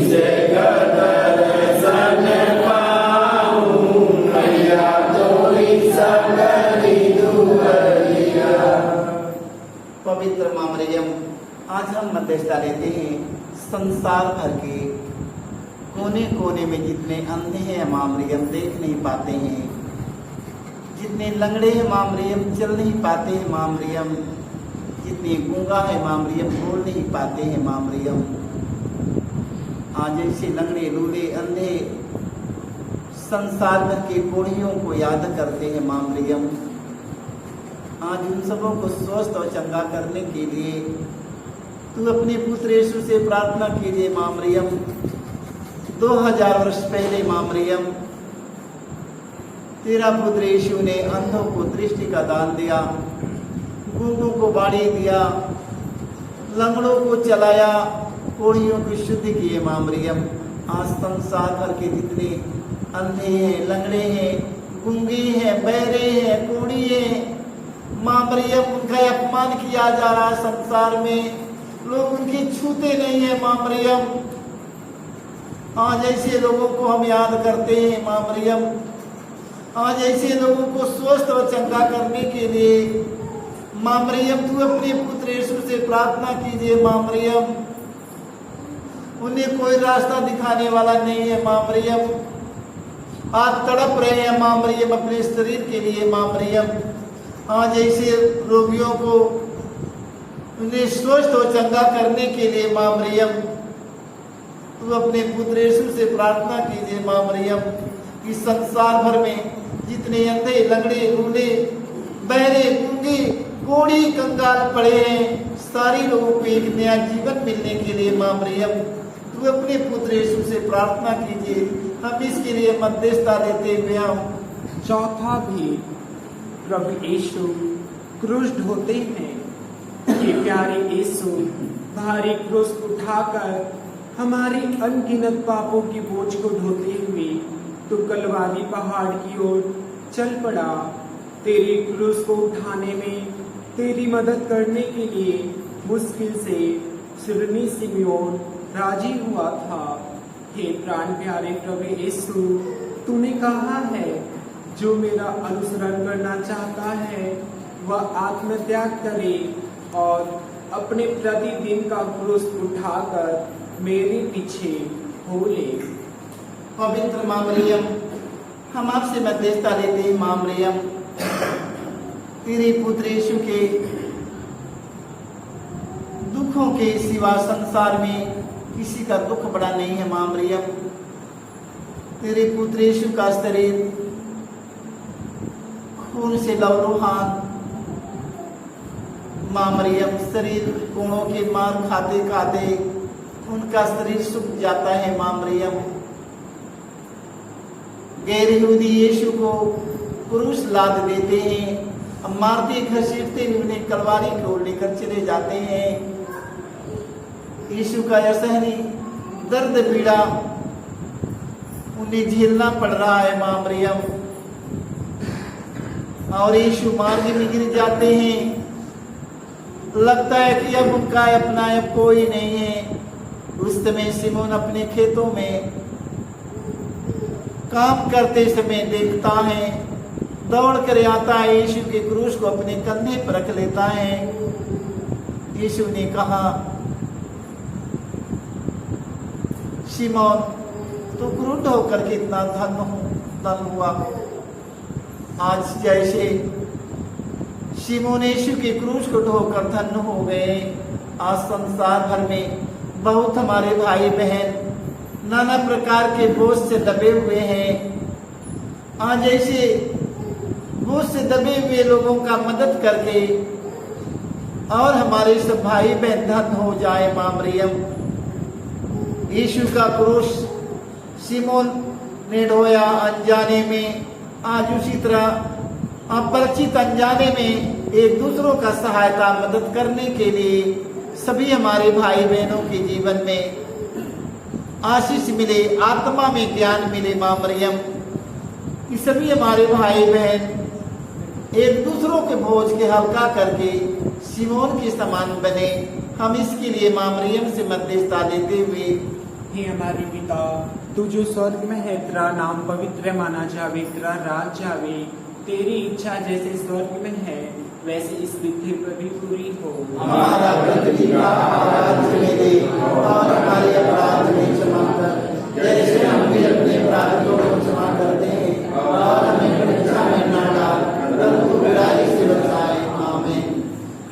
से कदर सन पाऊं मैया तोरी सकरी दुअरिया। पवित्र माँ मरियम, आज हम मध्यस्थता लेते हैं संसार भर के कोने कोने में जितने अंधे हैं माँ मरियम देख नहीं पाते हैं, जितने लंगड़े हैं माँ मरियम चल नहीं पाते हैं माँ मरियम, जितने गूंगा है माँ मरियम बोल नहीं पाते हैं माँ मरियम। आज ऐसे लंगड़े लूले अंधे संसार भर के कोढ़ियों को याद करते हैं माँ मरियम। आज उन सबों को स्वस्थ और चंगा करने के लिए तू अपने पुत्र यीशु से प्रार्थना कीजिए माँ मरियम। 2000 वर्ष पहले माँ मरियम तेरा पुत्र यीशु ने अंधों को दृष्टि का दान दिया, गूंगों को बाड़ी दिया, लंगड़ों को चलाया, कोढ़ियों को शुद्ध किए माँ मरियम। आज संसार भर के जितने अंधे हैं, लंगड़े हैं, गूंगे हैं, बहरे हैं, कोढ़ी हैं माँ मरियम, उनका अपमान किया जा रहा है संसार में, लोग उनकी छूते नहीं है माँ मरियम। आज ऐसे लोगों को हम याद करते हैं माँ मरियम। आज ऐसे लोगों को स्वस्थ और चंगा करने के लिए माँ मरियम तू अपने पुत्र यीशु से प्रार्थना कीजिए माँ मरियम। उन्हें कोई रास्ता दिखाने वाला नहीं है माँ मरियम। आज तड़प रहे हैं माँ मरियम अपने शरीर के लिए माँ मरियम। आज ऐसे रोगियों को उन्हें स्वस्थ और चंगा करने के लिए माँ मरियम तू अपने पुत्र यीशु से प्रार्थना कीजिए माँ मरियम। इस संसार भर में जितने अंधे, लंगड़े, लूले, बहरे, गूंगे, कोढ़ी, कंगाल पड़े हैं, सारी लोगों को एक नया जीवन मिलने के लिए माँ मरियम तू अपने पुत्र यीशु से प्रार्थना कीजिए। हम इसके लिए मध्यस्थता लेते हुए हम चौथा भी प्रभु यीशु क्रूस ढोते हैं। ये प्यारे यीशु भारी क्रूस उठाकर हमारे अनगिनत पापों की बोझ को ढोते हुए तो कलवारी पहाड़ की ओर चल पड़ा। तेरी क्रूस को उठाने में तेरी मदद करने के लिए मुश्किल से सिरनी सिमियोन राजी हुआ था। हे प्राण प्यारे प्रभु यीशु, तूने कहा है जो मेरा अनुसरण करना चाहता है वह आत्मत्याग करे और अपने प्रतिदिन का क्रूस उठाकर मेरे पीछे हो ले। पवित्र माँ मरियम, हम आपसे मध्यस्थता लेते हैं माँ मरियम। तेरे पुत्र यीशु के दुखों के सिवा संसार में किसी का दुख बड़ा नहीं है। मां मरियम, तेरे पुत्र यीशु का शरीर खून से लहूलुहान, मां मरियम शरीर कोड़ों के मार खाते खाते उनका शरीर सूख जाता है। मां मरियम, गैर यहूदी यीशु को क्रूस लाद देते हैं, मारते घसीटते हुए उन्हें कलवारी की ओर लेकर चले जाते हैं। यीशु का असहनीय दर्द पीड़ा उन्हें झेलना पड़ रहा है। मां मरियम, और यीशु मार्ग में गिर जाते हैं। लगता है कि अब उनका अपना अब कोई नहीं है। उस समय सिमोन अपने खेतों में काम करते समय देखता है, दौड़ कर आता है, यीशु के क्रूस को अपने कंधे पर रख लेता है। यीशु ने कहा, सिमोन, तो क्रुद्ध होकर के इतना धन हुआ। आज जैसे सिमोन यीशु के क्रूस को ढोकर धन्य हो गए, आज संसार भर में बहुत हमारे भाई बहन नाना प्रकार के बोझ से दबे हुए हैं। आज ऐसे बोझ से दबे हुए लोगों का मदद करके और हमारे सब भाई बहन धन्य हो जाए। मां मरियम, यीशु का क्रूस सिमोन ने ढोया अनजाने में, आज उसी तरह अपरिचित अनजाने में एक दूसरों का सहायता मदद करने के लिए सभी हमारे भाई बहनों के जीवन में आशीष मिले, आत्मा में ज्ञान मिले। मां मरियम, कि सभी हमारे भाई बहन एक दूसरों के बोझ के हल्का करके सिमोन के समान बने। हम इसके लिए मां मरियम से मध्यस्थता लेते हुए, हे हमारे पिता, तू जो स्वर्ग में है, तेरा नाम पवित्र माना जावे, तेरा राज आवे, तेरी इच्छा जैसे स्वर्ग में है वैसे इस पृथ्वी पर भी पूरी हो। हमारा प्रतिदिन का आहार आज हमें दे, और हमारे अपराध हमें क्षमा कर, जैसे हम भी अपने अपराधियों को क्षमा करते हैं, और हमें परीक्षा में न डाल, परंतु बुराई से बचाए। आमीन।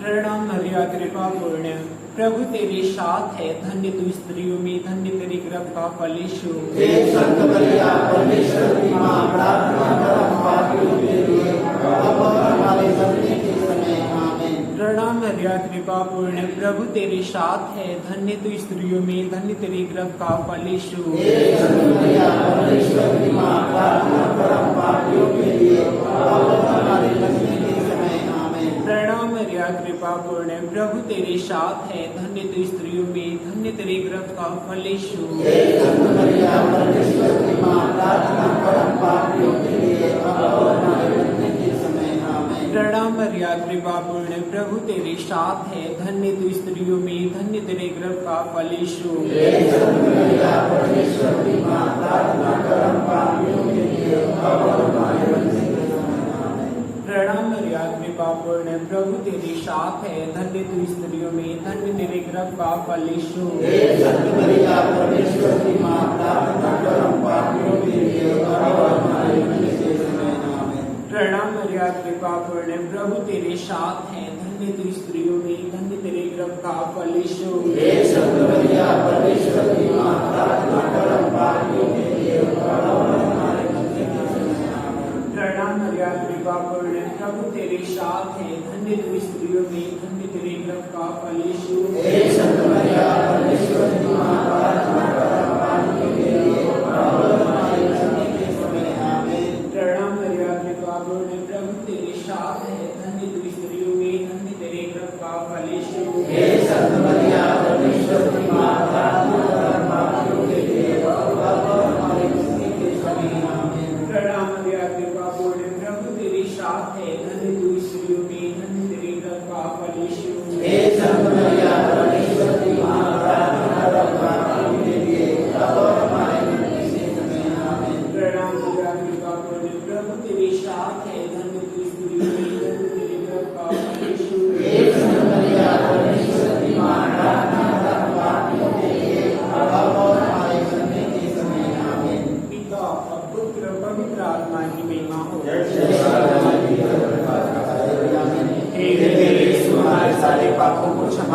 प्रणाम मरिया, कृपा पूर्ण, प्रभु तेरे साथ है, धन्य तू स्त्रियों में, धन्य तेरी गर्भ का फल यीशु। हे संत मरिया, परमेश्वर की मां, प्रार्थना कर हम पापियों के लिए, अब और हमारे मरने के समय। आमीन। प्रणाम मरिया, कृपा पूर्ण, प्रभु तेरे साथ है, धन्य तू स्त्रियों में, धन्य तेरी गर्भ का फल यीशु। हे संत मरिया, परमेश्वर की मां, प्रार्थना कर हम पापियों के लिए, अब और हमारे मरने के समय। आमीन। प्रणाम मरिया, कृपा पूर्ण, प्रभु तेरे साथ है, धन्य तू स्त्रियों में, धन्य तेरे गर्भ का फल यीशु। हे संत मरिया, परमेश्वर की मां, प्रार्थना कर हम पापियों के लिए, अब और हमारे मरने के समय। आमीन। प्रणाम मरिया, कृपा पूर्ण, प्रभु तेरे साथ है, धन्य तू स्त्रियों में, धन्य तेरे गर्भ का फल यीशु। हे संत मरिया, परमेश्वर की मां, प्रार्थना कर हम पापियों के लिए, अब और हमारे मरने के समय। आमीन। प्रणाम मरिया, कृपा पूर्ण, प्रभु तेरे साथ है, धन्य तू स्त्रियों में, धन्य तेरे गर्भ का फल यीशु। हे संत मरिया, परमेश्वर की मां, प्रार्थना कर हम पापियों के लिए, अब और हमारे मरने के समय। आमीन। प्रणाम मरिया, कृपा पूर्ण, प्रभु तेरे साथ है, धन्य तू स्त्रियों में, धन्य तेरे गर्भ का फल यीशु। हे संत मरिया, परमेश्वर की मां, प्रार्थना कर हम पापियों के लिए, अब और हमारे मरने के समय। आमीन। प्रणाम मरिया, कृपा पूर्ण, प्रभु तेरे साथ है, धन्य तू स्त्रियों में, धन्य तेरे गर्भ का फल यीशु। हे संत मरिया, परमेश्वर की मां, प्रार्थना कर हम पापियों के लिए, अब और हमारे मरने के समय। आमीन। प्रणाम मरिया, कृपा पूर्ण, प्रभु तेरे साथ है, धन्य तू स्त्रियों में, धन्य तेरे गर्भ का फल यीशु। हे संत मरिया, परमेश्वर की मां, प्रार्थना कर हम पापियों के लिए, अब और हमारे मरने के समय। आमीन। प्रणाम मरिया, कृपा पूर्ण, प्रभु तेरे साथ है, धन्य तू स्त्रियों में,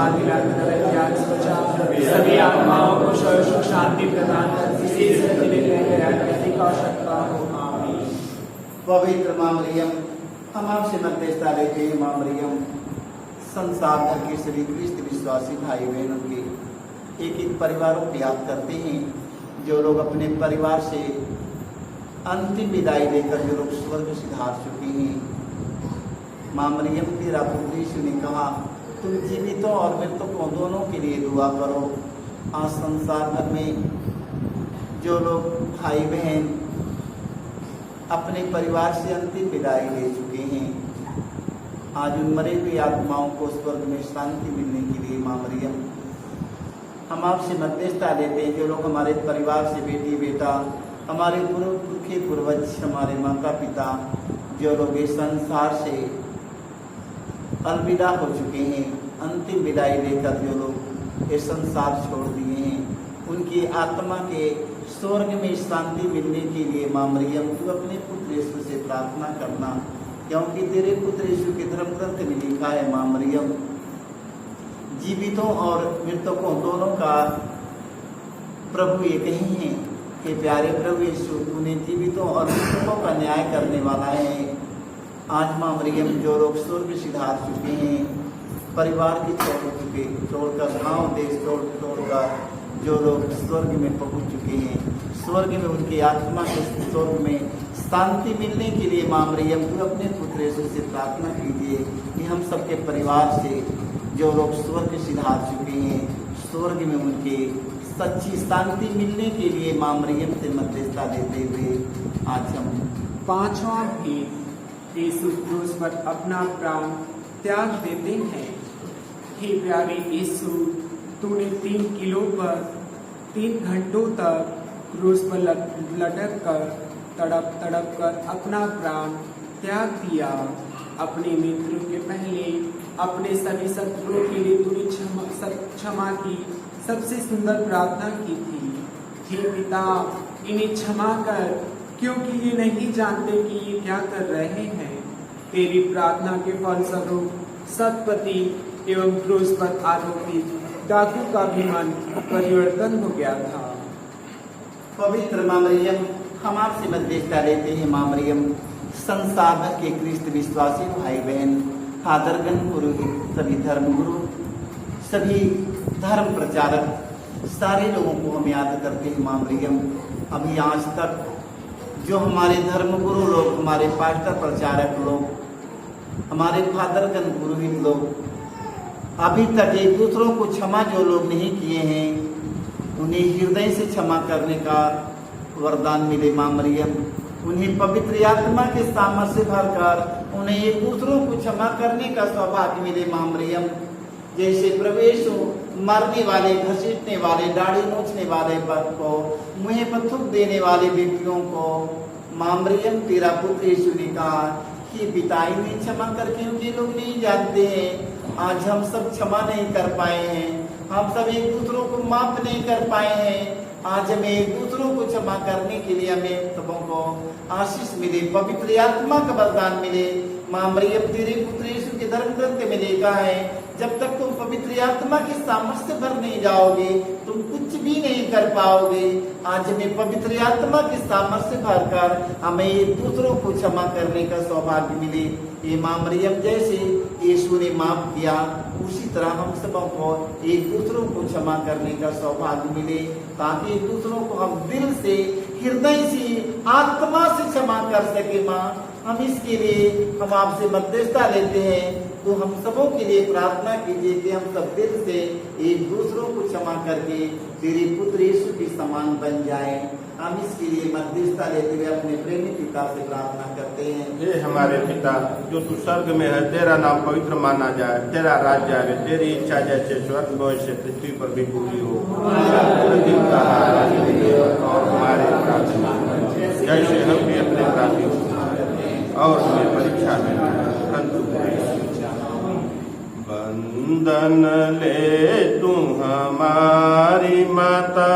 आशीर्वाद दिलाकर अज्ञान से बचा सभी आत्माओं को सुख शांति प्रदान कर किसी से जीवित रह गया किसी का आवश्यकता हो आमीन। पवित्र माँ मरियम, हम आपसे मध्यस्थता लेते हैं। माँ मरियम, संसार भर के सभी ख्रिस्त विश्वासी भाई बहनों के एक एक परिवारों को याद करते हैं, जो लोग अपने परिवार से अंतिम विदाई लेकर जो लोग स्वर्ग सिधार चुके हैं। माँ मरियम, तेरा पुत्र यीशु ने कहा, तुम जीवितों और मृतकों दोनों के लिए दुआ करो। आज संसार भर में जो लोग भाई बहन अपने परिवार से अंतिम विदाई ले चुके हैं, आज उन मरे हुए आत्माओं को स्वर्ग में शांति मिलने के लिए माँ मरियम, हम आपसे मध्यस्थता लेते हैं। जो लोग हमारे परिवार से बेटी बेटा, हमारे पुरखे पूर्वज, हमारे माता पिता, जो लोग इस संसार से अलविदा हो चुके हैं, अंतिम विदाई लेकर जो लोग ये संसार छोड़ दिए हैं, उनकी आत्मा के स्वर्ग में शांति मिलने के लिए माँ मरियम, तू अपने पुत्र यीशु से प्रार्थना करना, क्योंकि तेरे पुत्र यीशु के धर्म ग्रंथ में लिखा है, माँ मरियम, जीवितों और मृतकों दोनों का प्रभु एक ही है। कि प्यारे प्रभु यीशु, तूने जीवितों और मृतकों का न्याय करने वाला है। आज माँ मरियम, जो लोग स्वर्ग सिधार चुके हैं, परिवार की छोड़कर गाँव देश छोड़कर जो लोग स्वर्ग में पहुँच चुके हैं, स्वर्ग में उनकी आत्मा के स्वर्ग में शांति मिलने के लिए माँ मरियम, तू अपने पुत्र यीशु से प्रार्थना कीजिए कि हम सबके परिवार से जो लोग स्वर्ग सिधार चुके हैं, स्वर्ग में उनके सच्ची शांति मिलने के लिए माँ मरियम से मध्यस्थता देते हुए आज हम पांचवा भेद, यीशु क्रूस पर अपना प्राण त्याग देते हैं। हे प्यारे यीशु, तूने 3 किलो पर 3 घंटों तक क्रूस पर लटक कर तड़प कर अपना प्राण त्याग दिया। अपनी मृत्यु के पहले अपने सभी शत्रुओं के लिए तूने क्षमा की सबसे सुंदर प्रार्थना की थी। हे पिता, इन्हें क्षमा कर, क्योंकि ये नहीं जानते कि ये क्या कर रहे हैं। तेरी प्रार्थना के फलस्वरूप सतपति एवं क्रूस पर आरोपित डाकू का भी मन परिवर्तन हो गया था। पवित्र माँ मरियम, हम आपसे मध्यस्थता लेते हैं। माँ मरियम, संसार भर के ख्रिस्त विश्वासी भाई बहन, फादरगण, पुरोहित, सभी धर्मगुरु, सभी धर्म प्रचारक, सारे लोगों को हम याद करते हैं। माँ मरियम, अभी आज तक जो हमारे धर्मगुरु लोग, हमारे पास्टर प्रचारक लोग, हमारे फादरगण, पुरोहित लोग अभी तक एक दूसरों को क्षमा जो लोग नहीं किए हैं, उन्हें हृदय से क्षमा करने का वरदान मिले। माँ मरियम, उन्हें पवित्र आत्मा के सामर्थ्य से भरकर उन्हें एक दूसरों को क्षमा करने का सौभाग्य मिले। माँ मरियम, जैसे प्रवेश मरने वाले, घसीटने वाले, दाढ़ी नोचने वाले को, मुँह पर थूक देने वाले व्यक्तियों को माँ मरियम, तेरा पुत्र यीशु ने कहा कि पिता इन्हें क्षमा कर, क्योंकि लोग नहीं जानते हैं। आज हम सब क्षमा नहीं कर पाए हैं, हम सब एक दूसरों को माफ नहीं कर पाए हैं। आज हमें एक दूसरों को क्षमा करने के लिए हमें सबों को आशीष मिले, पवित्र आत्मा का वरदान मिले। माँ मरियम, तेरे पुत्र यीशु के धर्म ग्रंथ में लिखा है, जब तक तुम पवित्र आत्मा के सामर्थ्य से भर नहीं जाओगे, तुम कुछ भी नहीं कर पाओगे। आज हमें पवित्र आत्मा के सामर्थ्य से भरकर हमें एक दूसरों को क्षमा करने का सौभाग्य मिले। ये माँ मरियम, जैसे यीशु ने माफ किया, उसी तरह हम सबों को एक दूसरों को क्षमा करने का सौभाग्य मिले, ताकि एक दूसरों को हम दिल से, हृदय से, आत्मा से क्षमा कर सके। माँ, हम इसके लिए हम आपसे मध्यस्थता लेते हैं, तो हम सबों के लिए प्रार्थना कीजिए कि हम सब दिल से एक दूसरों को क्षमा करके तेरे पुत्र यीशु के समान बन जाएं। हम इसके लिए मध्यस्थता लेते हुए अपने प्रेमी पिता से प्रार्थना करते हैं। हे हमारे पिता, जो तू स्वर्ग में है, तेरा नाम पवित्र माना जाए, तेरा राज्य आए, तेरी इच्छा जैसे स्वर्ग में वैसे पृथ्वी पर भी पूरी हो। प्रतिदिन का आहार हमें दे और हमारे अपराध जैसे हम भी अपने अपराधियों को और हमें परीक्षा में परंतु बंदन ले तू हमारी माता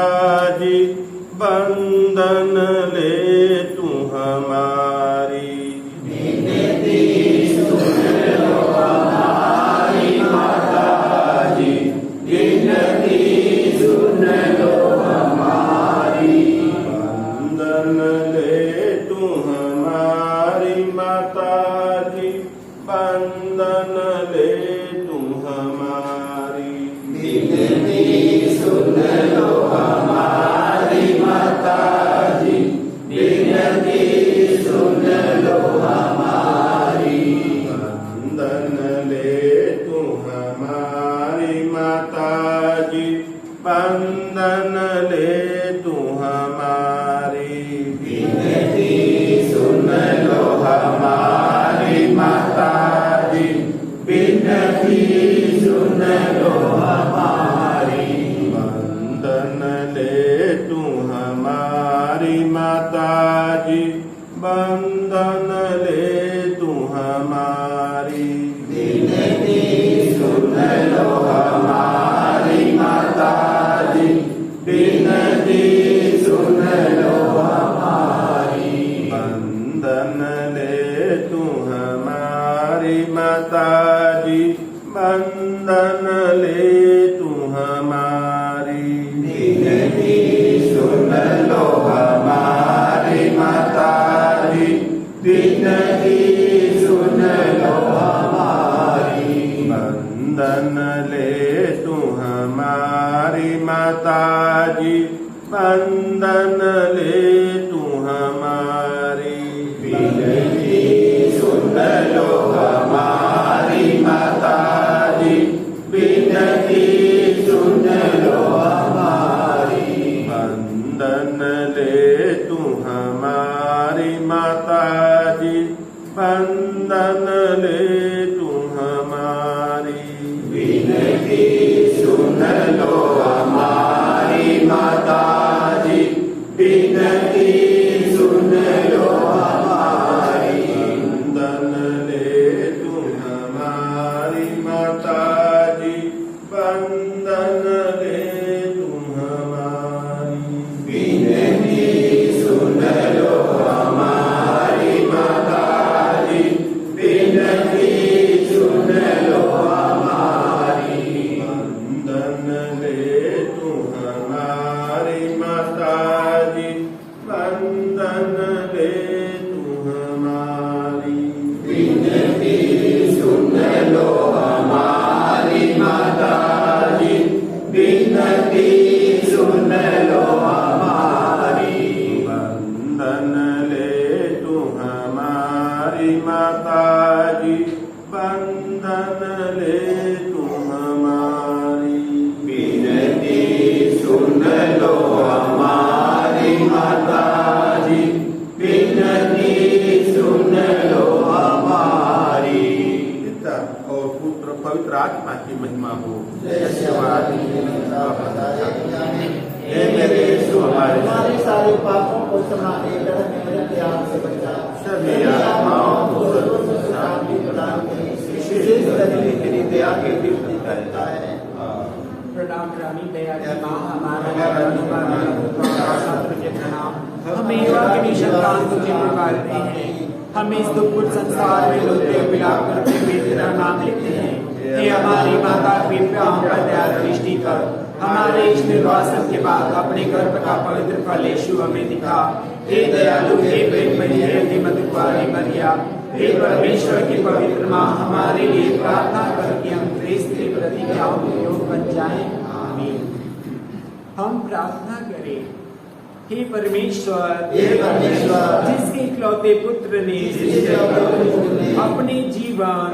जी, बंदन ले तू हमारी माता जी, विनती सुन लो हमारी। वंदन ले तू हमारी माता जी, वंदन ले तू हमारी। विनती सुन लो हमारी माता जी, विनती सुन लो हमारी। वंदन ले तू हमारी माता जी, वंदन ले तू हमारी। विनती सुन लो हमारी माता जी, विनती सुन लो हमारी। वंदन ले तू हमारी माता जी, वंदन ले तू हमारी। विनती सुन लो हमारी माता जी, विनती सुन लो हमारी। वंदन ले तू हमारी माता जी, वंदन ले तू हमारी। विनती सुन लो हमारी माता जी, विनती सुन लो हमारी। वंदन ले तू हमारी माता जी, वंदन ले तू हमारी। विनती सुन लो हमारी माता जी, विनती सुन लो हमारी। वंदन ले तू हमारी माता जी, वंदन ले तू हमारी। विनती सुन लो हमारी माता जी, विनती सुन लो हमारी। वंदन ले तू हमारी माता जी, वंदन ले तू हमारी। विनती सुन लो हमारी माता जी, विनती सुन लो हमारी। वंदन ले तू हमारी माता जी, वंदन ले तू हमारी। विनती सुन लो हमारी माता जी, विनती सुन लो हमारी। वंदन ले तू हमारी माता जी, वंदन ले तू हमारी। विनती सुन लो हमारी माता जी, विनती सुन लो हमारी। पिता और पुत्र पवित्र आत्मा की महिमा हो। जैसे आदि ने बताया हे मेरे यीशु, हमारे हमारे सारे पापों को क्षमा देकर हमें मृत्यु आग से बचा। सभी आत्माओं को शांति प्रदान करें। विशेष करके तेरी दया की दृष्टि करता है। प्रणाम रानी दया की माँ, हमारा छात्र के प्रणाम। हमें युवा के निशंकान तुझे पुकारते हैं। हम इस दुखपूर्ण संसार में रोते विलाप करते हुए तेरा नाम लेते हैं। हे हमारी माता, कृपया हम पर दया दृष्टि कर। हमारे इस निर्वासन के बाद अपने गर्भ का पवित्र फल यीशु हमें दिखा। हे दयालु, हे प्रेममयी, हे अतिमधुर कुंवारी मरिया, हे परमेश्वर की पवित्र माँ, हमारे लिए प्रार्थना कर कि हम ख्रिस्त की प्रतिज्ञाओं के योग बन जाएं। आमीन। हम प्रार्थना करें। हे परमेश्वर, जिसके इकलौते पुत्र ने अपने जीवन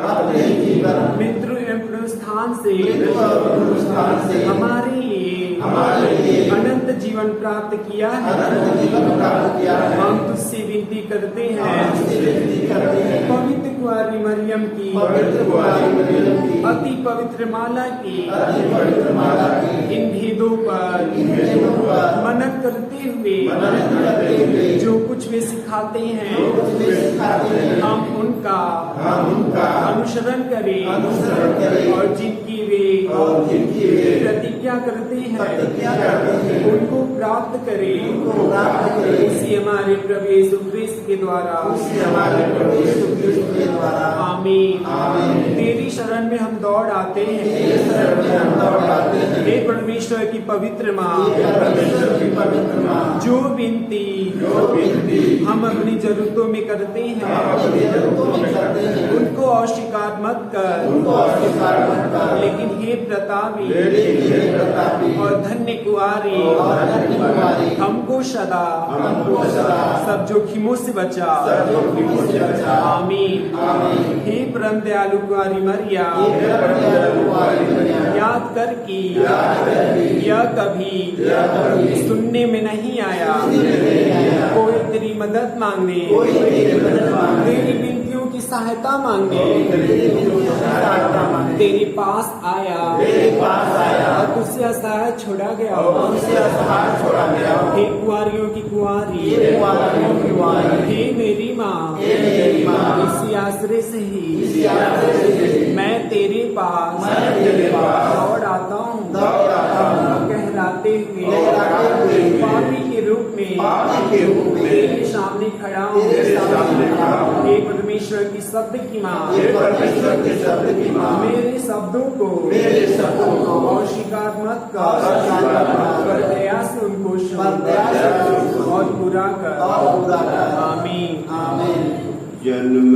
मृत्यु एवं पुनरुत्थान से हमारे लिए अनंत जीवन प्राप्त किया है, हम तुझसे विनती करते हैं पवित्र कुंवारी मरियम की अति पवित्र माला की इन भेदों पर मनन करते हुए जो कुछ वे सिखाते हैं हम उनका अनुसरण करें और जिनकी वे और जिनकी वे प्रतिज्ञा करते हैं करते हैं उनको प्राप्त करें। उनको प्राप्त करें। इसी हमारे प्रभु यीशु क्रिस्त के द्वारा। उसी हमारे प्रभु यीशु क्रिस्त के द्वारा। आमीन। आमीन। तेरी शरण में हम दौड़ आते हैं। तेरे शरण में हम दौड़ आते हैं। हे परमेश्वर की पवित्र माँ, हे परमेश्वर की पवित्र माँ, जो विनती हम अपनी जरूरतों में करते हैं अपनी जरूरतों में करते हैं उनको अस्वीकार मत कर, उनको अस्वीकार मत कर। लेकिन हे प्रतापी लेकिन हे प्रतापी और धन्य कुआरी और धन्य कुमारी हमको सदा सब जोखिमों से बचा। जोखिमों से बचा। आमीन। आमीन। हे परम दयालु कुआरी मरिया, हे परम दयालु कुमारी मरिया, याद कर कि यह कभी सुनने में नहीं आया कोई तेरी मदद मांगने, तेरी विनतियों की सहायता मांगने तेरे पास आया और तुझसे असहाय छोड़ा गया। हे कुंवारियों की कुंवारी, हे मेरी माँ, इसी आश्रय से ही मैं तेरे पास दौड़ आता हूँ कहलाते हुए पापी के रूप में तेरे सामने खड़ा हूँ। हे परमेश्वर की शब्द की माँ, मेरे शब्दों को अस्वीकार मत कर, दया से उनको सुन और पूरा कर। आमीन। आमीन। जन्म